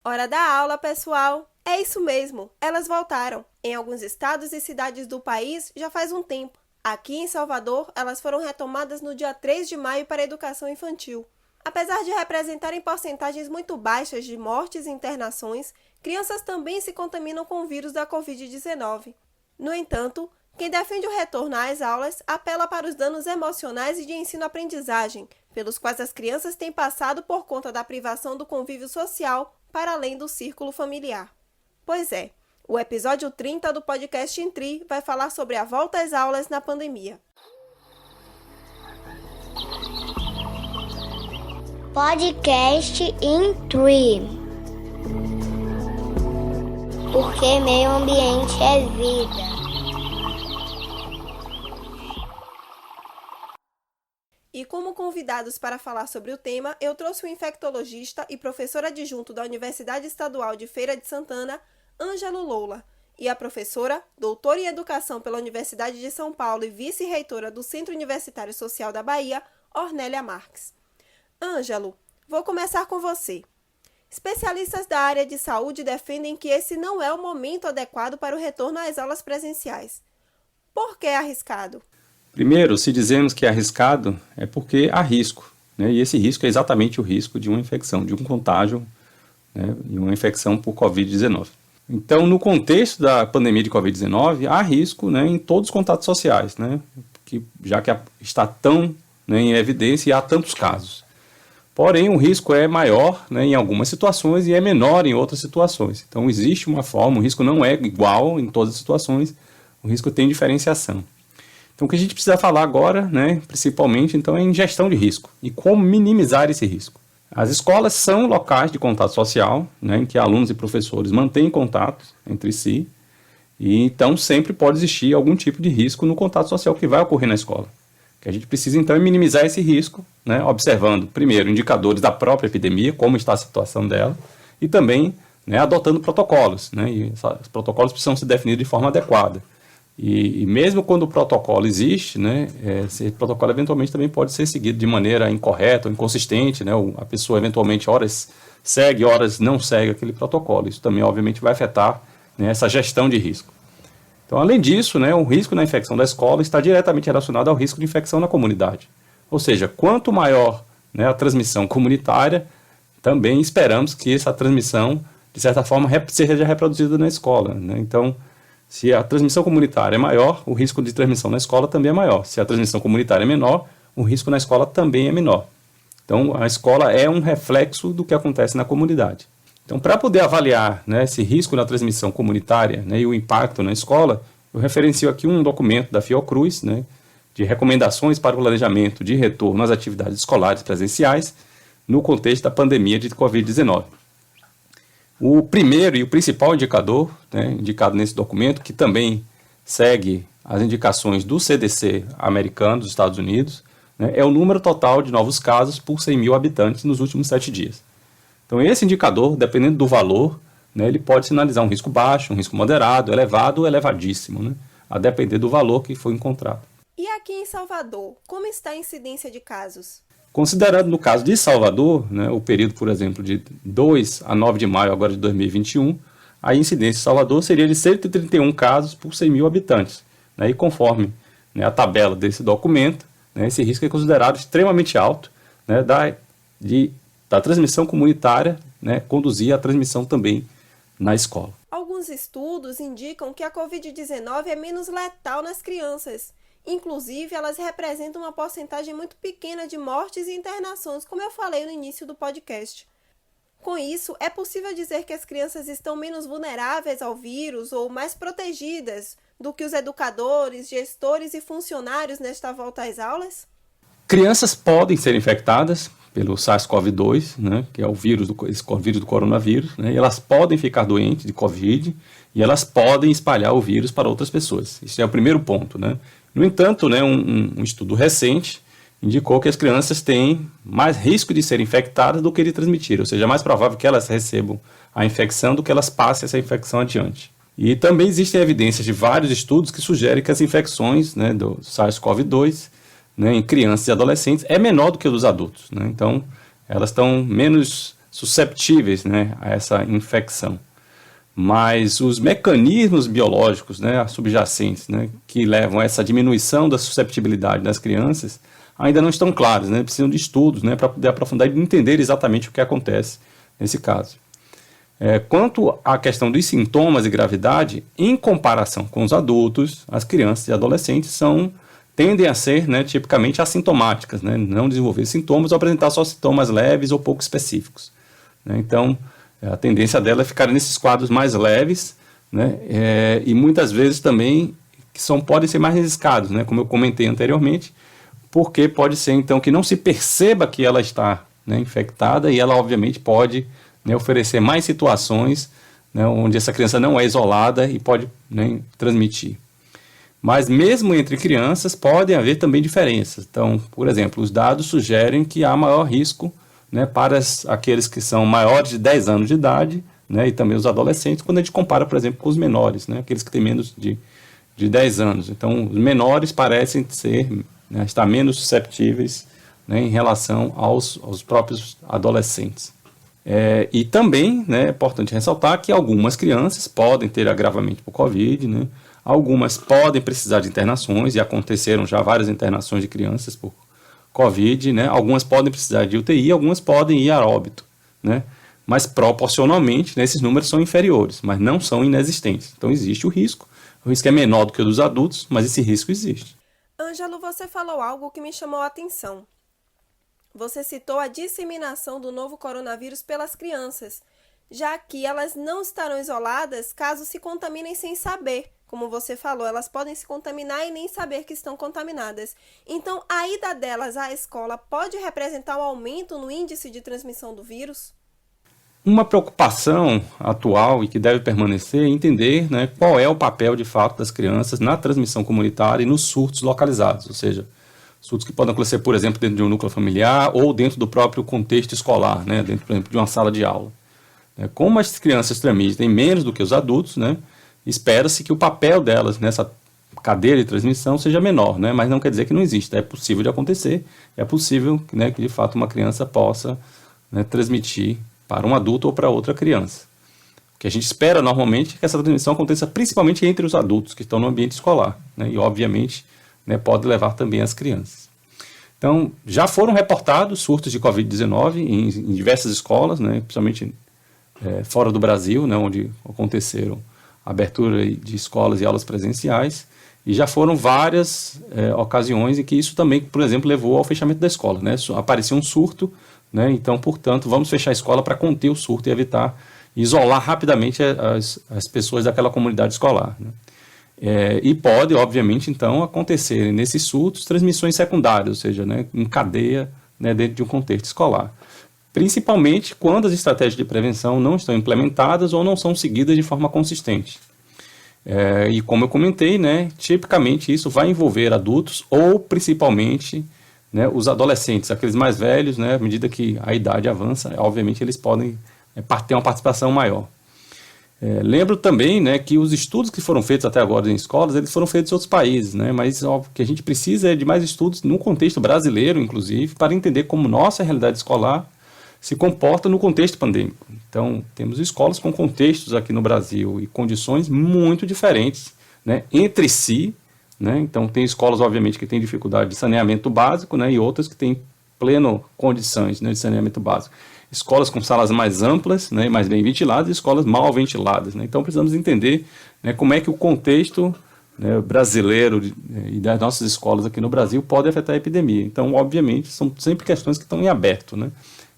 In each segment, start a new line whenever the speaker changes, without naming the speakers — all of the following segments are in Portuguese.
Hora da aula, pessoal! É isso mesmo, elas voltaram. Em alguns estados e cidades do país já faz um tempo. Aqui em Salvador, elas foram retomadas no dia 3 de maio para a educação infantil. Apesar de representarem porcentagens muito baixas de mortes e internações, crianças também se contaminam com o vírus da Covid-19. No entanto, quem defende o retorno às aulas apela para os danos emocionais e de ensino-aprendizagem, pelos quais as crianças têm passado por conta da privação do convívio social para além do círculo familiar. Pois é, o episódio 30 do podcast Intri vai falar sobre a volta às aulas na pandemia.
Podcast Intri. Porque meio ambiente é vida.
E como convidados para falar sobre o tema, eu trouxe o infectologista e professor adjunto da Universidade Estadual de Feira de Santana, Ângelo Loula, e a professora, doutora em Educação pela Universidade de São Paulo e vice-reitora do Centro Universitário Social da Bahia, Ornélia Marques. Ângelo, vou começar com você. Especialistas da área de saúde defendem que esse não é o momento adequado para o retorno às aulas presenciais. Por que arriscado?
Primeiro, se dizemos que é arriscado, é porque há risco, né? E esse risco é exatamente o risco de uma infecção, de um contágio, né? E uma infecção por Covid-19. Então, no contexto da pandemia de Covid-19, há risco, né, em todos os contatos sociais, né? Já que está tão, né, em evidência e há tantos casos. Porém, o risco é maior, né, em algumas situações e é menor em outras situações. Então, existe uma forma, o risco não é igual em todas as situações, o risco tem diferenciação. Então, o que a gente precisa falar agora, né, principalmente, então, é em gestão de risco e como minimizar esse risco. As escolas são locais de contato social, né, em que alunos e professores mantêm contato entre si, e então sempre pode existir algum tipo de risco no contato social que vai ocorrer na escola. O que a gente precisa, então, é minimizar esse risco, né, observando, primeiro, indicadores da própria epidemia, como está a situação dela, e também, né, adotando protocolos, né, e os protocolos precisam ser definidos de forma adequada. E mesmo quando o protocolo existe, né, esse protocolo eventualmente também pode ser seguido de maneira incorreta ou inconsistente, né, a pessoa eventualmente horas segue, horas não segue aquele protocolo. Isso também, obviamente, vai afetar, né, essa gestão de risco. Então, além disso, né, o risco na infecção da escola está diretamente relacionado ao risco de infecção na comunidade. Ou seja, quanto maior, né, a transmissão comunitária, também esperamos que essa transmissão, de certa forma, seja reproduzida na escola, né? Então, se a transmissão comunitária é maior, o risco de transmissão na escola também é maior. Se a transmissão comunitária é menor, o risco na escola também é menor. Então, a escola é um reflexo do que acontece na comunidade. Então, para poder avaliar, né, esse risco na transmissão comunitária, né, e o impacto na escola, eu referencio aqui um documento da Fiocruz, né, de recomendações para o planejamento de retorno às atividades escolares presenciais no contexto da pandemia de Covid-19. O primeiro e o principal indicador, né, indicado nesse documento, que também segue as indicações do CDC americano dos Estados Unidos, né, é o número total de novos casos por 100 mil habitantes nos últimos 7 dias. Então, esse indicador, dependendo do valor, né, ele pode sinalizar um risco baixo, um risco moderado, elevado ou elevadíssimo, né, a depender do valor que foi encontrado.
E aqui em Salvador, como está a incidência de casos?
Considerando no caso de Salvador, né, o período, por exemplo, de 2 a 9 de maio agora de 2021, a incidência de Salvador seria de 131 casos por 100 mil habitantes. Né, e conforme, né, a tabela desse documento, né, esse risco é considerado extremamente alto, né, da transmissão comunitária, né, conduzir à transmissão também na escola.
Alguns estudos indicam que a Covid-19 é menos letal nas crianças. Inclusive, elas representam uma porcentagem muito pequena de mortes e internações, como eu falei no início do podcast. Com isso, é possível dizer que as crianças estão menos vulneráveis ao vírus ou mais protegidas do que os educadores, gestores e funcionários nesta volta às aulas?
Crianças podem ser infectadas pelo SARS-CoV-2, né, que é o vírus do coronavírus, né, e elas podem ficar doentes de Covid e elas podem espalhar o vírus para outras pessoas. Isso é o primeiro ponto, né? No entanto, né, um estudo recente indicou que as crianças têm mais risco de serem infectadas do que de transmitir, ou seja, é mais provável que elas recebam a infecção do que elas passem essa infecção adiante. E também existem evidências de vários estudos que sugerem que as infecções, né, do SARS-CoV-2, né, em crianças e adolescentes é menor do que a dos adultos, né? Então, elas estão menos susceptíveis, né, a essa infecção. Mas os mecanismos biológicos, né, subjacentes, né, que levam a essa diminuição da susceptibilidade das crianças ainda não estão claros, né, precisam de estudos, né, para poder aprofundar e entender exatamente o que acontece nesse caso. Quanto à questão dos sintomas e gravidade, em comparação com os adultos, as crianças e adolescentes tendem a ser, né, tipicamente assintomáticas, né, não desenvolver sintomas ou apresentar só sintomas leves ou pouco específicos, né. Então, a tendência dela é ficar nesses quadros mais leves, né, e muitas vezes também podem ser mais arriscados, né, como eu comentei anteriormente, porque pode ser então que não se perceba que ela está, né, infectada, e ela obviamente pode, né, oferecer mais situações, né, onde essa criança não é isolada e pode, né, transmitir. Mas mesmo entre crianças podem haver também diferenças. Então, por exemplo, os dados sugerem que há maior risco, né, para aqueles que são maiores de 10 anos de idade, né, e também os adolescentes, quando a gente compara, por exemplo, com os menores, né, aqueles que têm menos de 10 anos. Então, os menores parecem né, estar menos susceptíveis, né, em relação aos próprios adolescentes. E também, né, é importante ressaltar que algumas crianças podem ter agravamento por Covid, né, algumas podem precisar de internações, e aconteceram já várias internações de crianças por Covid, né? Algumas podem precisar de UTI, algumas podem ir a óbito, né? Mas proporcionalmente, né, esses números são inferiores, mas não são inexistentes. Então existe o risco é menor do que o dos adultos, mas esse risco existe.
Ângelo, você falou algo que me chamou a atenção. Você citou a disseminação do novo coronavírus pelas crianças, já que elas não estarão isoladas caso se contaminem sem saber. Como você falou, elas podem se contaminar e nem saber que estão contaminadas. Então, a ida delas à escola pode representar um aumento no índice de transmissão do vírus?
Uma preocupação atual e que deve permanecer é entender, né, qual é o papel de fato das crianças na transmissão comunitária e nos surtos localizados, ou seja, surtos que podem acontecer, por exemplo, dentro de um núcleo familiar ou dentro do próprio contexto escolar, né, dentro, por exemplo, de uma sala de aula. Como as crianças transmitem menos do que os adultos, né, espera-se que o papel delas nessa cadeia de transmissão seja menor, né? Mas não quer dizer que não exista. É possível de acontecer, é possível, né, que de fato uma criança possa, né, transmitir para um adulto ou para outra criança. O que a gente espera normalmente é que essa transmissão aconteça principalmente entre os adultos que estão no ambiente escolar, né? E obviamente, né, pode levar também as crianças. Então, já foram reportados surtos de Covid-19 em diversas escolas, né, principalmente fora do Brasil, né, onde aconteceram abertura de escolas e aulas presenciais, e já foram várias ocasiões em que isso também, por exemplo, levou ao fechamento da escola, né? Apareceu um surto, né? Então, portanto, vamos fechar a escola para conter o surto e evitar, isolar rapidamente as pessoas daquela comunidade escolar, né? E pode, obviamente, então, acontecer nesses surtos transmissões secundárias, ou seja, né, em cadeia, né, dentro de um contexto escolar. Principalmente quando as estratégias de prevenção não estão implementadas ou não são seguidas de forma consistente. E como eu comentei, né, tipicamente isso vai envolver adultos ou principalmente, né, os adolescentes, aqueles mais velhos, né, à medida que a idade avança, obviamente eles podem ter uma participação maior. Lembro também, né, que os estudos que foram feitos até agora em escolas, eles foram feitos em outros países, né, mas o que a gente precisa é de mais estudos no contexto brasileiro, inclusive, para entender como nossa realidade escolar se comporta no contexto pandêmico. Então, temos escolas com contextos aqui no Brasil e condições muito diferentes, né, entre si, né? Então, tem escolas, obviamente, que têm dificuldade de saneamento básico, né, e outras que têm pleno condições, né, de saneamento básico. Escolas com salas mais amplas, né, mais bem ventiladas, e escolas mal ventiladas, né? Então, precisamos entender, né, como é que o contexto, né, brasileiro e das nossas escolas aqui no Brasil pode afetar a epidemia. Então, obviamente, são sempre questões que estão em aberto, né?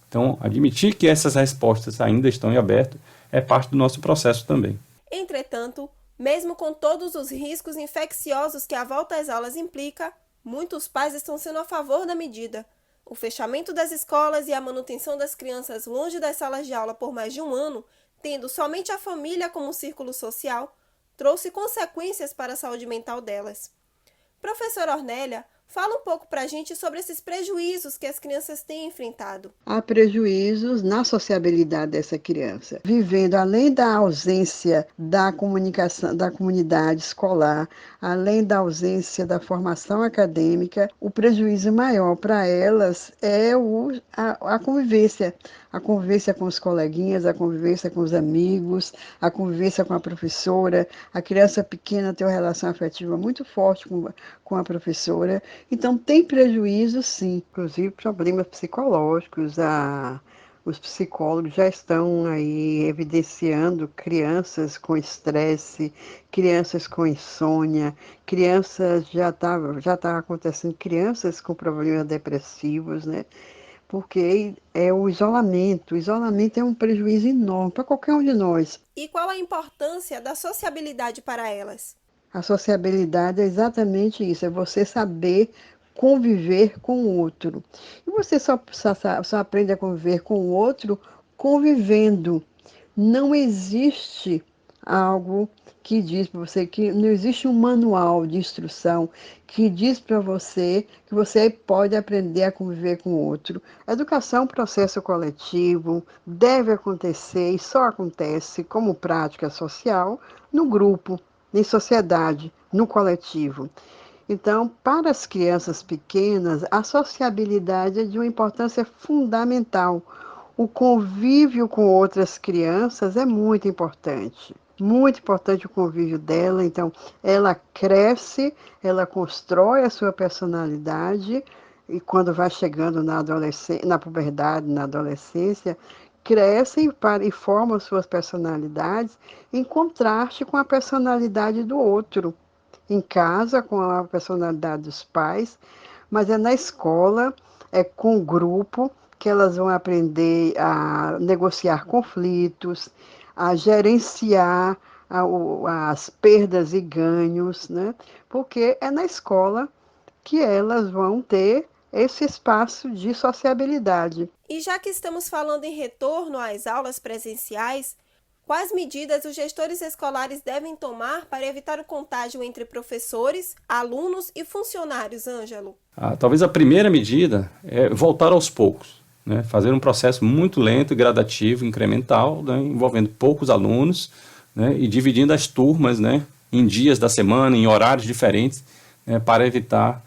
Então, admitir que essas respostas ainda estão em aberto é parte do nosso processo também.
Entretanto, mesmo com todos os riscos infecciosos que a volta às aulas implica, muitos pais estão sendo a favor da medida. O fechamento das escolas e a manutenção das crianças longe das salas de aula por mais de um ano, tendo somente a família como círculo social, trouxe consequências para a saúde mental delas. Professora Ornélia, fala um pouco para a gente sobre esses prejuízos que as crianças têm enfrentado.
Há prejuízos na sociabilidade dessa criança, vivendo além da ausência da comunicação da comunidade escolar, além da ausência da formação acadêmica, o prejuízo maior para elas é a convivência, a convivência com os coleguinhas, a convivência com os amigos, a convivência com a professora. A criança pequena tem uma relação afetiva muito forte com a professora. Então, tem prejuízo, sim, inclusive problemas psicológicos. Os psicólogos já estão aí evidenciando crianças com estresse, crianças com insônia, crianças já tá acontecendo, crianças com problemas depressivos, né? Porque é o isolamento. O isolamento é um prejuízo enorme para qualquer um de nós.
E qual a importância da sociabilidade para elas?
A sociabilidade é exatamente isso, é você saber conviver com o outro. E você só aprende a conviver com o outro convivendo. Não existe algo que diz para você, que não existe um manual de instrução que diz para você que você pode aprender a conviver com o outro. A educação é um processo coletivo, deve acontecer e só acontece como prática social no grupo, em sociedade, no coletivo. Então, para as crianças pequenas, a sociabilidade é de uma importância fundamental. O convívio com outras crianças é muito importante o convívio dela. Então, ela cresce, ela constrói a sua personalidade, e quando vai chegando na puberdade, na adolescência, crescem e formam suas personalidades em contraste com a personalidade do outro. Em casa, com a personalidade dos pais, mas é na escola, é com o grupo, que elas vão aprender a negociar conflitos, a gerenciar as perdas e ganhos, né? Porque é na escola que elas vão ter esse espaço de sociabilidade.
E já que estamos falando em retorno às aulas presenciais, quais medidas os gestores escolares devem tomar para evitar o contágio entre professores, alunos e funcionários, Ângelo?
Talvez a primeira medida é voltar aos poucos, né? Fazer um processo muito lento, gradativo, incremental, né? Envolvendo poucos alunos, né? E dividindo as turmas, né? Em dias da semana, em horários diferentes, né? Para evitar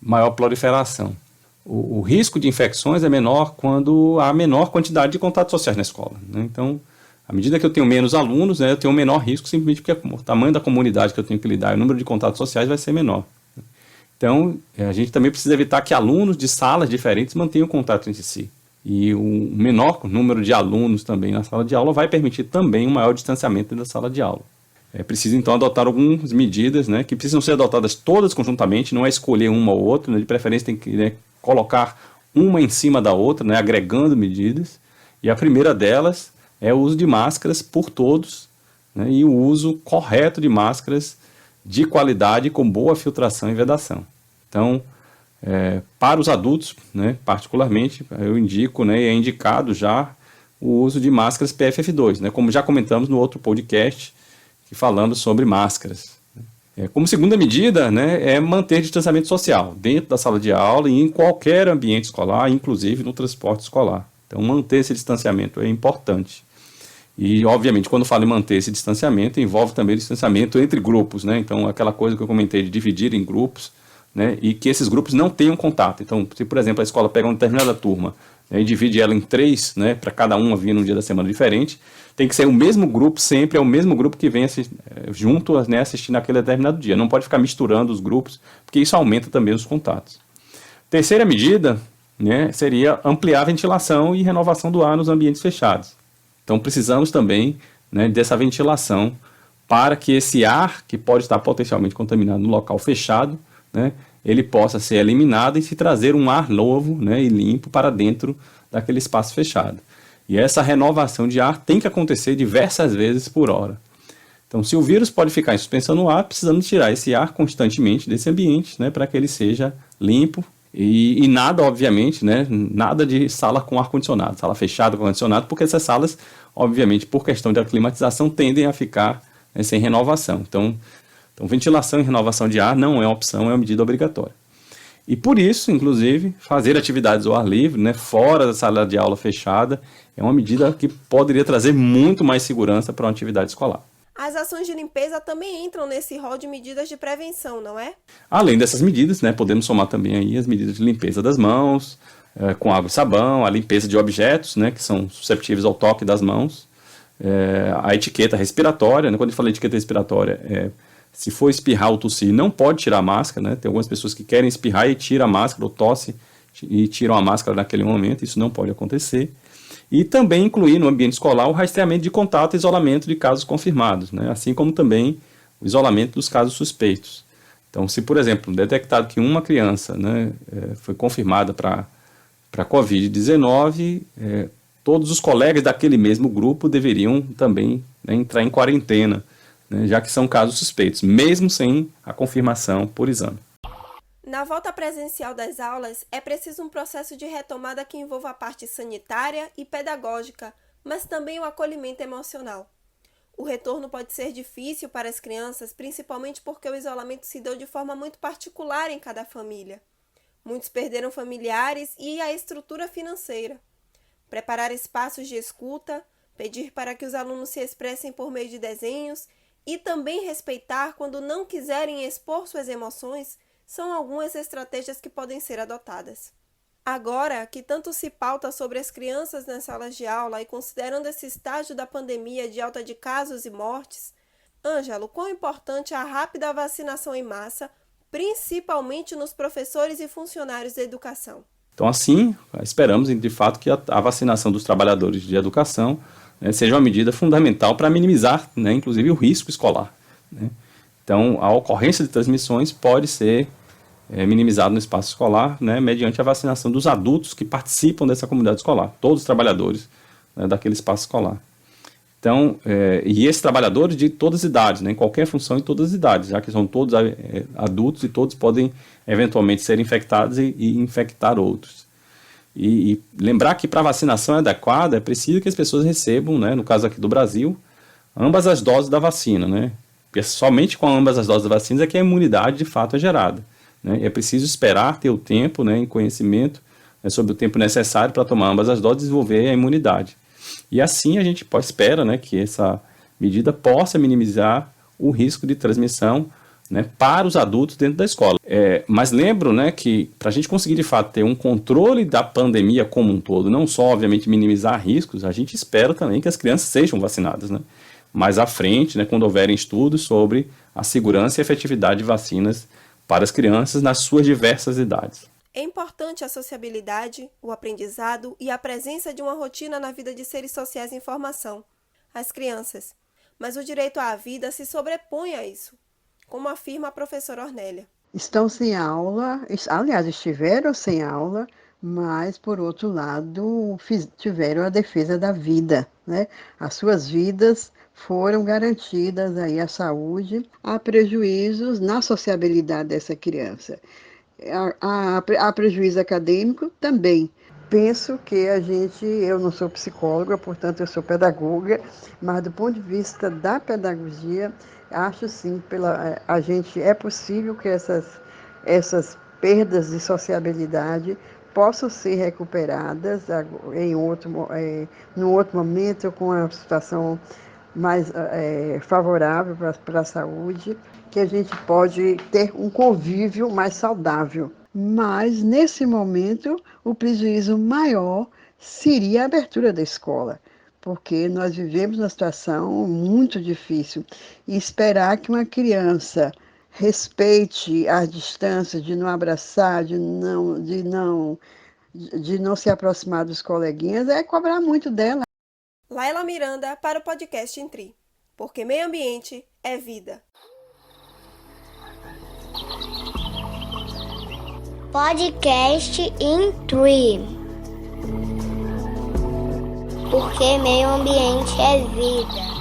maior proliferação. O risco de infecções é menor quando há menor quantidade de contatos sociais na escola, né? Então, à medida que eu tenho menos alunos, né, eu tenho um menor risco, simplesmente porque o tamanho da comunidade que eu tenho que lidar, o número de contatos sociais vai ser menor. Então, a gente também precisa evitar que alunos de salas diferentes mantenham contato entre si. E o menor número de alunos também na sala de aula vai permitir também um maior distanciamento da sala de aula. É preciso, então, adotar algumas medidas, né, que precisam ser adotadas todas conjuntamente, não é escolher uma ou outra, né, de preferência tem que, né, colocar uma em cima da outra, né, agregando medidas. E a primeira delas é o uso de máscaras por todos, né, e o uso correto de máscaras de qualidade com boa filtração e vedação. Então, para os adultos, né, particularmente, eu indico, né, e é indicado já o uso de máscaras PFF2, né, como já comentamos no outro podcast que falamos sobre máscaras. Como segunda medida, né, é manter distanciamento social dentro da sala de aula e em qualquer ambiente escolar, inclusive no transporte escolar. Então, manter esse distanciamento é importante. E, obviamente, quando falo em manter esse distanciamento, envolve também o distanciamento entre grupos, né? Então, aquela coisa que eu comentei de dividir em grupos, né? E que esses grupos não tenham contato. Então, se, por exemplo, a escola pega uma determinada turma, né, e divide ela em 3, né, para cada uma vir num dia da semana diferente, tem que ser o mesmo grupo sempre, é o mesmo grupo que vem junto, né, assistir naquele determinado dia. Não pode ficar misturando os grupos, porque isso aumenta também os contatos. Terceira medida, né, seria ampliar a ventilação e renovação do ar nos ambientes fechados. Então, precisamos também, né, dessa ventilação para que esse ar, que pode estar potencialmente contaminado no local fechado, né, ele possa ser eliminado e se trazer um ar novo, né, e limpo para dentro daquele espaço fechado. E essa renovação de ar tem que acontecer diversas vezes por hora. Então, se o vírus pode ficar em suspensão no ar, precisamos tirar esse ar constantemente desse ambiente, né, para que ele seja limpo. E nada, obviamente, né, nada de sala com ar-condicionado, sala fechada com ar-condicionado, porque essas salas, obviamente, por questão de climatização, tendem a ficar, né, sem renovação. Então, ventilação e renovação de ar não é uma opção, é uma medida obrigatória. E por isso, inclusive, fazer atividades ao ar livre, né, fora da sala de aula fechada, é uma medida que poderia trazer muito mais segurança para uma atividade escolar.
As ações de limpeza também entram nesse rol de medidas de prevenção, não é?
Além dessas medidas, né, podemos somar também aí as medidas de limpeza das mãos, com água e sabão, a limpeza de objetos, né, que são susceptíveis ao toque das mãos, a etiqueta respiratória, né, quando eu falo etiqueta respiratória, se for espirrar ou tossir, não pode tirar a máscara, né, tem algumas pessoas que querem espirrar e tiram a máscara, ou tosse e tiram a máscara naquele momento, isso não pode acontecer. E também incluir no ambiente escolar o rastreamento de contato e isolamento de casos confirmados, né, assim como também o isolamento dos casos suspeitos. Então, se, por exemplo, detectado que uma criança, né, foi confirmada para Covid-19, todos os colegas daquele mesmo grupo deveriam também, né, entrar em quarentena, né, já que são casos suspeitos, mesmo sem a confirmação por exame.
Na volta presencial das aulas, é preciso um processo de retomada que envolva a parte sanitária e pedagógica, mas também o acolhimento emocional. O retorno pode ser difícil para as crianças, principalmente porque o isolamento se deu de forma muito particular em cada família. Muitos perderam familiares e a estrutura financeira. Preparar espaços de escuta, pedir para que os alunos se expressem por meio de desenhos e também respeitar quando não quiserem expor suas emoções são algumas estratégias que podem ser adotadas. Agora, que tanto se pauta sobre as crianças nas salas de aula e considerando esse estágio da pandemia de alta de casos e mortes, Ângelo, quão importante é a rápida vacinação em massa, principalmente nos professores e funcionários da educação?
Então, assim, esperamos, de fato, que a vacinação dos trabalhadores de educação, né, seja uma medida fundamental para minimizar, né, inclusive, o risco escolar, né? Então, a ocorrência de transmissões pode ser minimizado no espaço escolar, né, mediante a vacinação dos adultos que participam dessa comunidade escolar, todos os trabalhadores, né, daquele espaço escolar. Então, e esses trabalhadores de todas as idades, né, em qualquer função em todas as idades, já que são todos adultos e todos podem eventualmente ser infectados e infectar outros. E lembrar que para a vacinação adequada é preciso que as pessoas recebam, né, no caso aqui do Brasil, ambas as doses da vacina, né, porque somente com ambas as doses da vacina é que a imunidade de fato é gerada. Né? É preciso esperar ter o tempo, né, em conhecimento, né, sobre o tempo necessário para tomar ambas as doses e desenvolver a imunidade. E assim a gente espera, né, que essa medida possa minimizar o risco de transmissão, né, para os adultos dentro da escola. Mas lembro, né, que para a gente conseguir de fato ter um controle da pandemia como um todo, não só obviamente minimizar riscos, a gente espera também que as crianças sejam vacinadas, né? Mais à frente, né, quando houverem estudos sobre a segurança e efetividade de vacinas para as crianças nas suas diversas idades.
É importante a sociabilidade, o aprendizado e a presença de uma rotina na vida de seres sociais em formação, as crianças. Mas o direito à vida se sobrepõe a isso, como afirma a professora Ornélia.
Estão sem aula, aliás, estiveram sem aula, mas, por outro lado, tiveram a defesa da vida, né? As suas vidas foram garantidas aí a saúde, há prejuízos na sociabilidade dessa criança. Há prejuízo acadêmico também. Penso que eu não sou psicóloga, portanto eu sou pedagoga, mas do ponto de vista da pedagogia, acho sim, é possível que essas perdas de sociabilidade possam ser recuperadas num outro momento, com uma situação mais favorável para a saúde, que a gente pode ter um convívio mais saudável. Mas, nesse momento, o prejuízo maior seria a abertura da escola, porque nós vivemos uma situação muito difícil. E esperar que uma criança respeite a distância, de não abraçar, de não se aproximar dos coleguinhas, é cobrar muito dela.
Laila Miranda para o podcast Intri, porque meio ambiente é vida.
Podcast Intri, porque meio ambiente é vida.